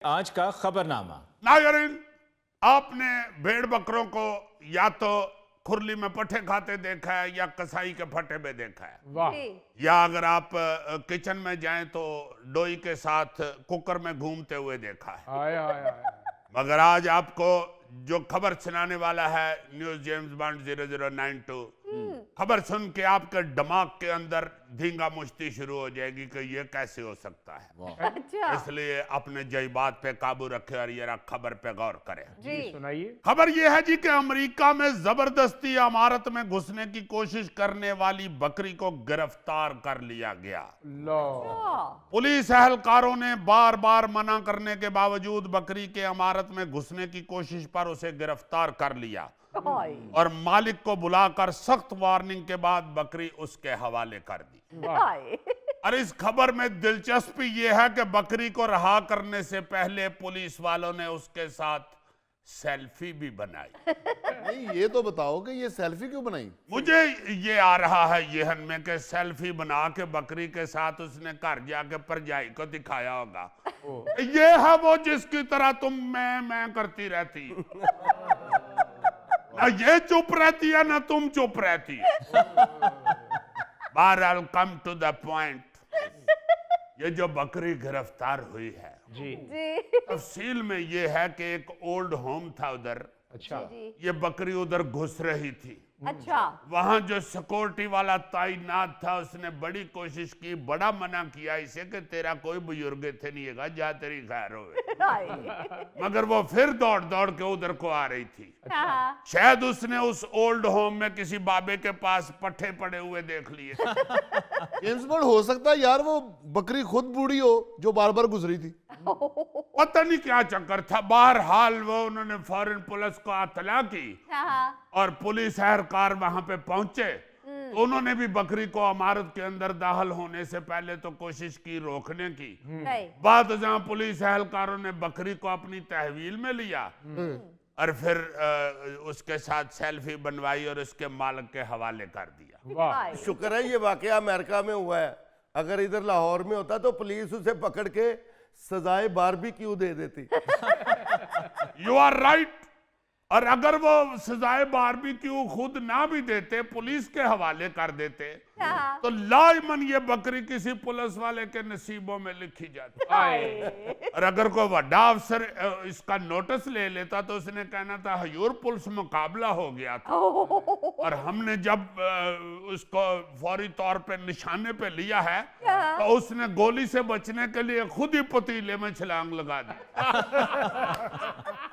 आज का खबरनामा। नाज़रीन, आपने भेड़ बकरों को या तो खुरली में पट्ठे खाते देखा है या कसाई के फटे में देखा है। वाह। या अगर आप किचन में जाएं तो डोई के साथ कुकर में घूमते हुए देखा है। आया आया आया। मगर आज आपको जो खबर सुनाने वाला है न्यूज़ जेम्स बॉन्ड 0092, खबर सुन के आपके दिमाग के अंदर धींगा मुश्ती शुरू हो जाएगी कि ये कैसे हो सकता है। अच्छा इसलिए अपने जज्बात पे काबू रखे और ये खबर पे गौर करें। जी सुनाइए। खबर यह है जी कि अमेरिका में जबरदस्ती इमारत में घुसने की कोशिश करने वाली बकरी को गिरफ्तार कर लिया गया। लो। पुलिस एहलकारों ने बार बार मना करने के बावजूद बकरी के इमारत में घुसने की कोशिश पर उसे गिरफ्तार कर लिया और मालिक को बुलाकर सख्त वार्निंग के बाद बकरी उसके हवाले कर दी। और इस खबर में दिलचस्पी यह है कि बकरी को रहा करने से पहले पुलिस वालों ने उसके साथ सेल्फी भी बनाई। नहीं, ये तो बताओ कि ये सेल्फी क्यों बनाई? मुझे ये आ रहा है यहन में कि सेल्फी बना के बकरी के साथ उसने घर जाके परजाई को दिखाया होगा, ये है वो जिसकी तरह तुम मैं करती रहती, ना ये चुप रहती है ना तुम चुप रहती है। बहरहाल कम टू द पॉइंट, ये जो बकरी गिरफ्तार हुई है जी। तफसील में ये है कि एक ओल्ड होम था उधर, अच्छा। ये बकरी उधर घुस रही थी। अच्छा वहां जो सिक्योरिटी वाला तैनात था उसने बड़ी कोशिश की, बड़ा मना किया इसे कि तेरा कोई बुजुर्ग थे नहीं है, जा तेरी खैर होवे। मगर वो फिर दौड़ दौड़ के उधर को आ रही थी। शायद उसने उस ओल्ड होम में किसी बाबे के पास पट्ठे पड़े हुए देख लिए। जेम्स बॉन्ड, हो सकता है यार वो बकरी खुद बूढ़ी हो जो बार बार गुजरी थी। पता नहीं क्या चक्कर था। बहरहाल वो उन्होंने फौरन पुलिस को इत्तला की और पुलिस एहलकार वहां पे पहुंचे। तो उन्होंने भी बकरी को इमारत के अंदर दाखिल होने से पहले तो कोशिश की रोकने की। बाद जहां पुलिस एहलकारों ने बकरी को अपनी तहवील में लिया और फिर उसके साथ सेल्फी बनवाई और उसके मालिक के हवाले कर दिया। वाह। शुक्र है ये वाकया अमेरिका में हुआ है, अगर इधर लाहौर में होता तो पुलिस उसे पकड़ के सजाए बारबेक्यू दे देती। You are right. और अगर वो सजाए बारबेक्यू खुद ना भी देते, पुलिस के हवाले कर देते, तो लाजमन ये बकरी किसी पुलिस वाले के नसीबों में लिखी जाती। और अगर कोई बड़ा अफसर इसका नोटिस ले लेता तो उसने कहना था हजूर पुलिस मुकाबला हो गया था और हमने जब उसको फौरी तौर पे निशाने पे लिया है तो उसने गोली से बचने के लिए खुद ही पतीले में छलांग लगा दी।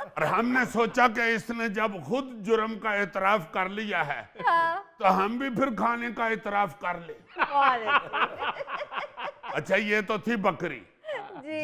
और हमने सोचा कि इसने जब खुद जुर्म का एतराफ कर लिया है तो हम भी फिर खाने का एतराफ कर ले। अच्छा, ये तो थी बकरी।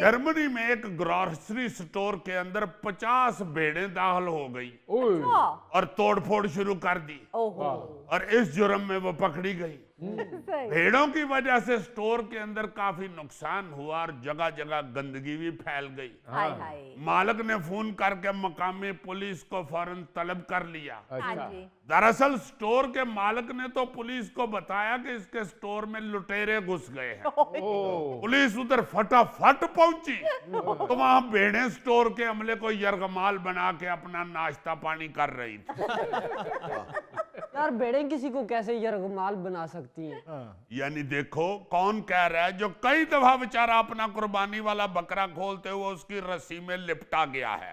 जर्मनी में एक ग्रोसरी स्टोर के अंदर 50 भेड़ें दाखिल हो गई और तोड़फोड़ शुरू कर दी और इस जुर्म में वो पकड़ी गई। भेड़ों की वजह से स्टोर के अंदर काफी नुकसान हुआ और जगह जगह गंदगी भी फैल गई। मालिक ने फोन करके मकामी पुलिस को फौरन तलब कर लिया। दरअसल स्टोर के मालिक ने तो पुलिस को बताया कि इसके स्टोर में लुटेरे घुस गए हैं। पुलिस उधर फटाफट पहुंची तो वहां भेड़ें स्टोर के अमले को यरगमाल बना के अपना नाश्ता पानी कर रही थी। यार भेड़ें किसी को कैसे यरगमाल बना सकती हैं? यानी देखो कौन कह रहा है जो कई दफा बेचारा अपना कुर्बानी वाला बकरा खोलते हुए उसकी रस्सी में लिपटा गया है।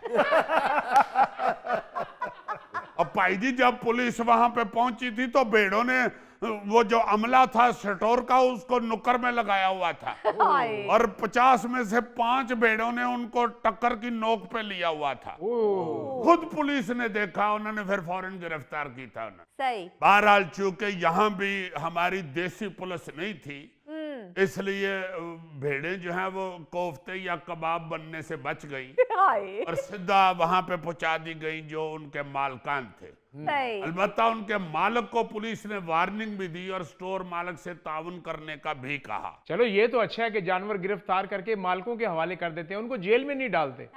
अब भाई जी, जब पुलिस वहां पे पहुंची थी तो भेड़ों ने वो जो अमला था स्टोर का उसको नुक्कर में लगाया हुआ था और 50 में से 5 भेड़ों ने उनको टक्कर की नोक पे लिया हुआ था। खुद पुलिस ने देखा, उन्होंने फिर फौरन गिरफ्तार की था उन्होंने। बहरहाल चूंकि यहाँ भी हमारी देसी पुलिस नहीं थी इसलिए भेड़ें जो हैं वो कोफ्ते या कबाब बनने से बच गई और सीधा वहां पे पहुंचा दी गई जो उनके मालकान थे। अलबत्ता उनके मालिक को पुलिस ने वार्निंग भी दी और स्टोर मालिक से ताउन करने का भी कहा। चलो ये तो अच्छा है कि जानवर गिरफ्तार करके मालिकों के हवाले कर देते हैं, उनको जेल में नहीं डालते।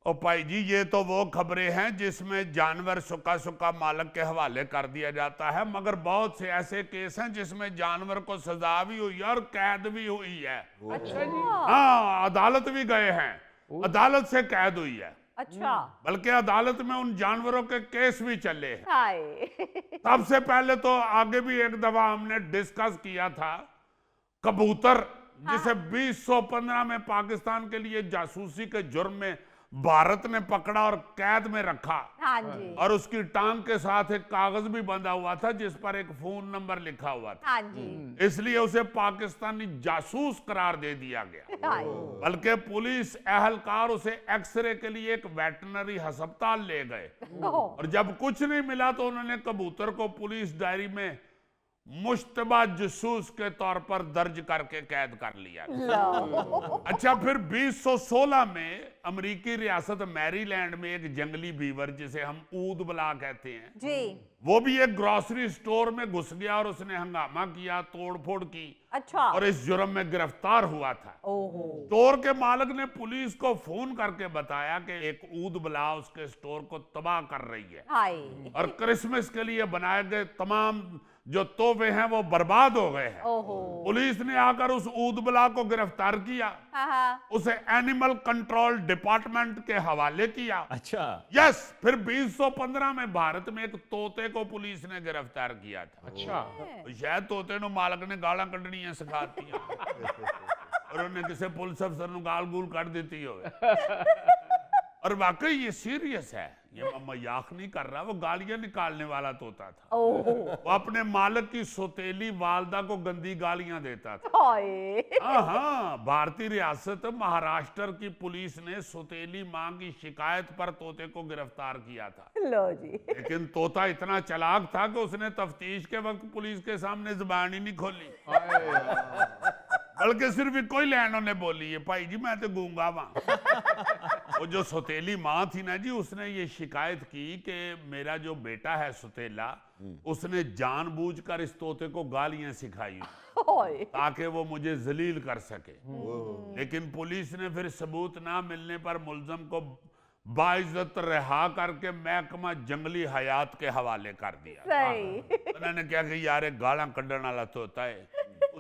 और भाई जी, ये तो वो खबरें हैं जिसमें जानवर सुखा सुखा मालिक के हवाले कर दिया जाता है, मगर बहुत से ऐसे केस हैं जिसमें जानवर को सजा भी हुई है और कैद भी हुई है। अच्छा जी। हाँ, अदालत भी गए हैं अदालत से कैद हुई है। अच्छा। बल्कि अदालत में उन जानवरों के केस भी चले हैं। हाय। सबसे पहले तो आगे भी एक दफा हमने डिस्कस किया था कबूतर, जिसे 2015 में पाकिस्तान के लिए जासूसी के जुर्म में भारत ने पकड़ा और कैद में रखा। हाँ जी। और उसकी टांग के साथ एक कागज भी बंधा हुआ था जिस पर एक फोन नंबर लिखा हुआ था। हाँ जी। इसलिए उसे पाकिस्तानी जासूस करार दे दिया गया। हाय। बल्कि पुलिस एहलकार उसे एक्सरे के लिए एक वेटनरी अस्पताल ले गए और जब कुछ नहीं मिला तो उन्होंने कबूतर को पुलिस डायरी में मुश्तबा जसूस के तौर पर दर्ज करके कैद कर लिया। अच्छा, फिर 2016 में अमेरिकी रियासत मैरीलैंड में एक जंगली बीवर, जिसे हम ऊद बला कहते हैं जी। वो भी एक ग्रोसरी स्टोर में घुस गया और उसने हंगामा किया, तोड़फोड़ की। अच्छा। और इस जुर्म में गिरफ्तार हुआ था। ओहो। स्टोर के मालिक ने पुलिस को फोन करके बताया कि एक ऊद बला उसके स्टोर को तबाह कर रही है हाय। और क्रिसमस के लिए बनाए गए तमाम जो तोहफे हैं वो बर्बाद हो गए हैं। ओहो। पुलिस ने आकर उस ऊद बला को गिरफ्तार किया, हाँ। उसे एनिमल कंट्रोल डिपार्टमेंट के हवाले किया। अच्छा। यस, फिर 2015 में भारत में एक तोते को पुलिस ने गिरफ्तार किया था। अच्छा। तो शायद तोते नु मालक ने गाला कढ़नियां सिखाती और उन्हें किसी पुलिस अफसर नु गाल गूल कढ़ देती हो। और वाकई ये सीरियस है, ये मजाक नहीं कर रहा, वो गालियां निकालने वाला तोता था। ओहो। वो अपने मालिक की सौतेली वालदा को गंदी गालियां देता था। हाय। हाँ, भारतीय रियासत महाराष्ट्र की पुलिस ने सौतेली मां की शिकायत पर तोते को गिरफ्तार किया था। लो जी। लेकिन तोता इतना चालाक था कि उसने तफ्तीश के वक्त पुलिस के सामने जुबान ही नहीं खोली, बल्कि सिर्फ एक कोई लैन उन्हें बोली है, भाई जी मैं तो गूंगा वहां। वो जो सौतेली माँ थी ना जी, उसने ये शिकायत की कि मेरा जो बेटा है सौतेला, उसने जानबूझकर इस तोते को गालियां सिखाई ताकि वो मुझे जलील कर सके। लेकिन पुलिस ने फिर सबूत ना मिलने पर मुलजम को बाइज्जत रिहा करके महकमा जंगली हयात के हवाले कर दिया। सही। उन्होंने क्या कि यार गाला कढ़न वाला तोता है,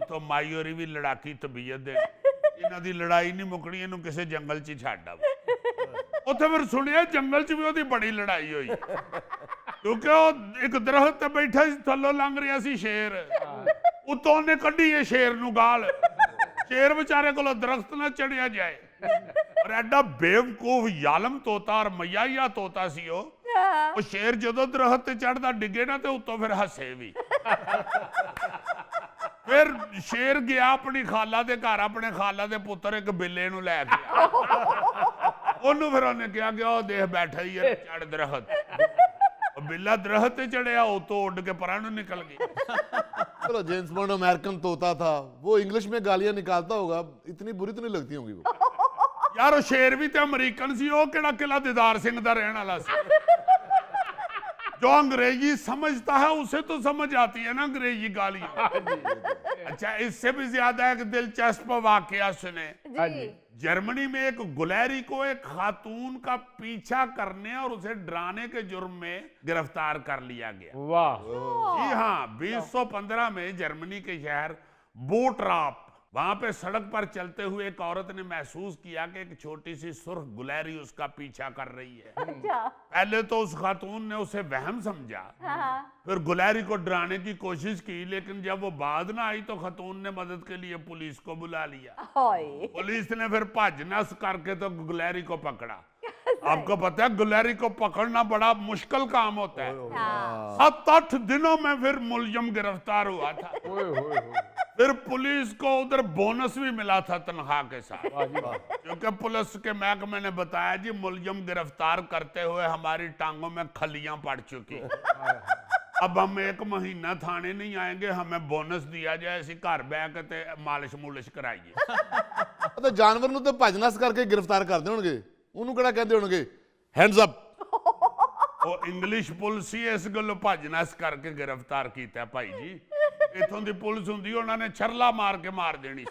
तो माई होरी भी लड़ाकी तबीयत दे, इन्हां दी लड़ाई नहीं मुकनी, इहनूं किसी जंगल च छड्ड आव। उत्थे फिर सुनिया जंगल च भी ओहदी बड़ी लड़ाई हुई, क्योंकि वो एक दरख्त ते बैठा सी, थल्लों लंघ रहा सी शेर, उत्तों उन्हें कड्ढी है शेर नूं गाल। शेर बेचारे कोलों दरख्त ना चढ़िया जाए, और एडा बेवकूफ यालम तोता और मयाया तोता सी वो शेर जदों दरख्त ते चढ़दा डिगे ना तो उत्तों फिर हसे भी। फिर शेर गया अपनी खाला दे घर, अपने खाला दे पुत्र एक बिल्ले नूं लै गया, ओनू फिर उन्हें कहा कि ओ देख बैठा ही है चढ़ दरख्त। बिल्ला दरख्त ते चढ़िया, तो उड़ के परां नूं निकल गया। चलो, जेम्स बॉन्ड अमेरिकन तोता था, वो इंग्लिश में गालियां निकालता होगा, इतनी बुरी तो नहीं लगती होंगी वो। यार शेर भी तो अमरीकन सी, वो केड़ा किला दीदार सिंह दा रहने वाला सी। जो अंग्रेजी समझता है उसे तो समझ आती है ना अंग्रेजी गालियां। अच्छा, इससे भी ज्यादा एक दिलचस्प वाकया सुने। जर्मनी में एक गुलैरी को एक खातून का पीछा करने और उसे डराने के जुर्म में गिरफ्तार कर लिया गया। वाह। जी हाँ, 2015 में जर्मनी के शहर बोटराप, वहां पे सड़क पर चलते हुए एक औरत ने महसूस किया कि एक छोटी सी सुर्ख गुलैरी उसका पीछा कर रही है। अच्छा। पहले तो उस खातून ने उसे वहम समझा, फिर गुलैरी को डराने की कोशिश की, लेकिन जब वो बाद ना आई तो खातून ने मदद के लिए पुलिस को बुला लिया। पुलिस ने फिर भज नस करके तो गुलैरी को पकड़ा। आपको पता है गुलैरी को पकड़ना बड़ा मुश्किल काम होता है। 7-8 दिनों में फिर मुलजिम गिरफ्तार हुआ था। फिर पुलिस को उधर बोनस भी मिला था तनख्वाह के साथ, क्योंकि पुलिस के महकमे ने बताया जी मुलजिम गिरफ्तार करते हुए हमारी टांगों में खलियां पड़ चुकी, अब हम 1 महीना थाने नहीं आएंगे, हमें बोनस दिया जाए, इसी घर बह के मालिश मुलिश कराइए। तो जानवर नूं तो भज नस करके गिरफ्तार करदे होणगे, उहनूं किहड़ा कहंदे होणगे हैंड्स अप। वो इंग्लिश पुलिस ही इस गल्लों भज नस करके गिरफ्तार किया भाई जी। इथों दी पुलिस हुंदी उन्होंने छरला मार के मार देनी।